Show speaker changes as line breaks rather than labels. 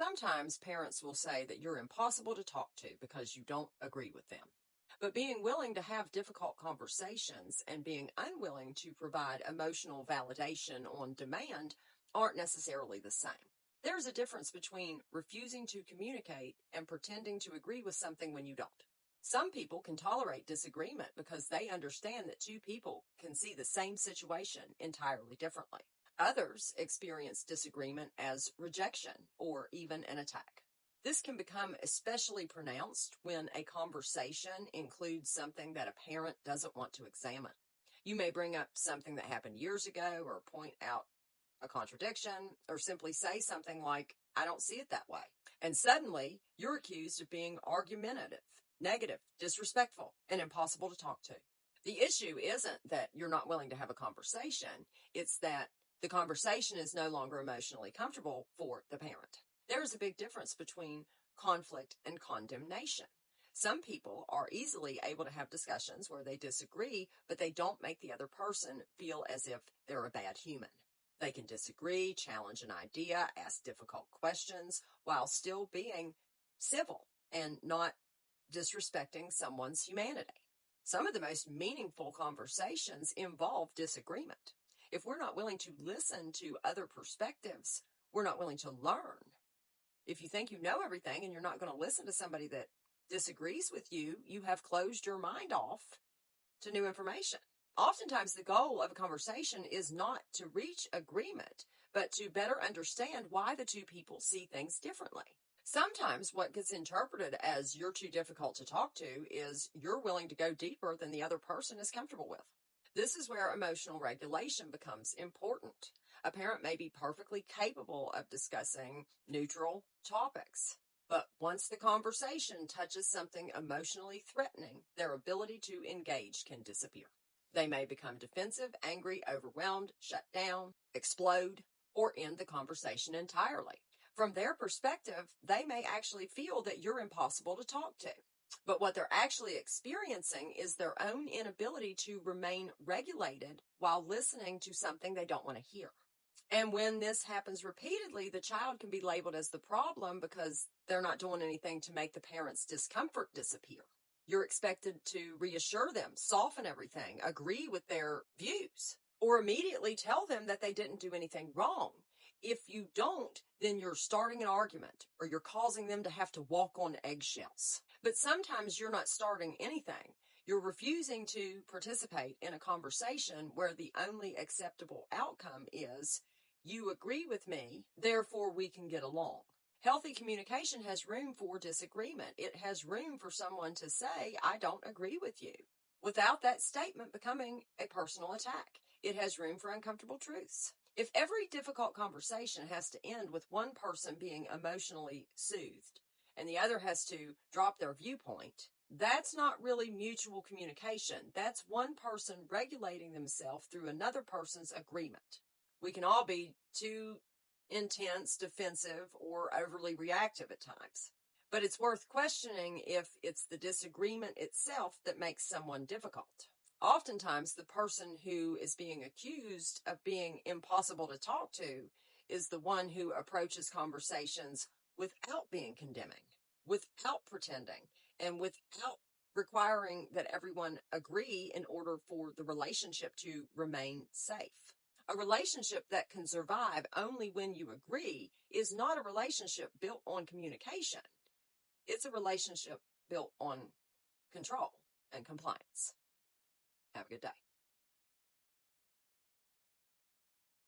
Sometimes parents will say that you're impossible to talk to because you don't agree with them. But being willing to have difficult conversations and being unwilling to provide emotional validation on demand aren't necessarily the same. There's a difference between refusing to communicate and pretending to agree with something when you don't. Some people can tolerate disagreement because they understand that two people can see the same situation entirely differently. Others experience disagreement as rejection or even an attack. This can become especially pronounced when a conversation includes something that a parent doesn't want to examine. You may bring up something that happened years ago or point out a contradiction or simply say something like, I don't see it that way. And suddenly you're accused of being argumentative, negative, disrespectful, and impossible to talk to. The issue isn't that you're not willing to have a conversation. It's that the conversation is no longer emotionally comfortable for the parent. There is a big difference between conflict and condemnation. Some people are easily able to have discussions where they disagree, but they don't make the other person feel as if they're a bad human. They can disagree, challenge an idea, ask difficult questions while still being civil and not disrespecting someone's humanity. Some of the most meaningful conversations involve disagreement. If we're not willing to listen to other perspectives, we're not willing to learn. If you think you know everything and you're not going to listen to somebody that disagrees with you, you have closed your mind off to new information. Oftentimes, the goal of a conversation is not to reach agreement, but to better understand why the two people see things differently. Sometimes what gets interpreted as you're too difficult to talk to is you're willing to go deeper than the other person is comfortable with. This is where emotional regulation becomes important. A parent may be perfectly capable of discussing neutral topics, but once the conversation touches something emotionally threatening, their ability to engage can disappear. They may become defensive, angry, overwhelmed, shut down, explode, or end the conversation entirely. From their perspective, they may actually feel that you're impossible to talk to. But what they're actually experiencing is their own inability to remain regulated while listening to something they don't want to hear. And when this happens repeatedly, the child can be labeled as the problem because they're not doing anything to make the parent's discomfort disappear. You're expected to reassure them, soften everything, agree with their views, or immediately tell them that they didn't do anything wrong. If you don't, then you're starting an argument or you're causing them to have to walk on eggshells. But sometimes you're not starting anything. You're refusing to participate in a conversation where the only acceptable outcome is you agree with me, therefore we can get along. Healthy communication has room for disagreement. It has room for someone to say, I don't agree with you, without that statement becoming a personal attack. It has room for uncomfortable truths. If every difficult conversation has to end with one person being emotionally soothed and the other has to drop their viewpoint, that's not really mutual communication. That's one person regulating themselves through another person's agreement. We can all be too intense, defensive, or overly reactive at times. But it's worth questioning if it's the disagreement itself that makes someone difficult. Oftentimes, the person who is being accused of being impossible to talk to is the one who approaches conversations without being condemning, without pretending, and without requiring that everyone agree in order for the relationship to remain safe. A relationship that can survive only when you agree is not a relationship built on communication. It's a relationship built on control and compliance. Have a good day.